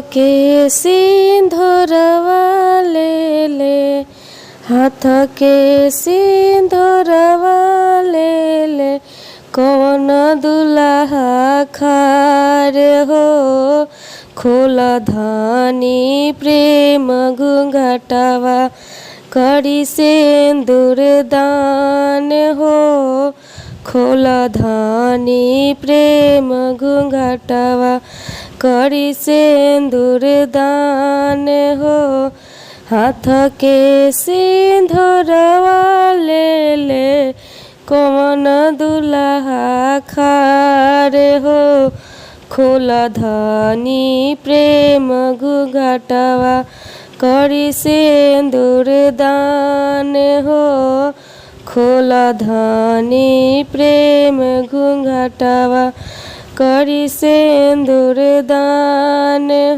के सिंदूरवा ले ले, हाथ के सिंदूरवा ले ले, कौन दुल्हा खार हो। खोला धानी प्रेम घूंघटवा, करी सिंदूर दान हो। खोला धानी प्रेम घूंघटवा, करी सिंदूर दान हो। हाथ के सिंदूरवा ले ले, कौन दुल्हा खार हो। खोला धानी प्रेम घूंघटवा, करी सिंदूर दान हो। खोला धानी प्रेम घूंघटवा, करी सिंदूर दान।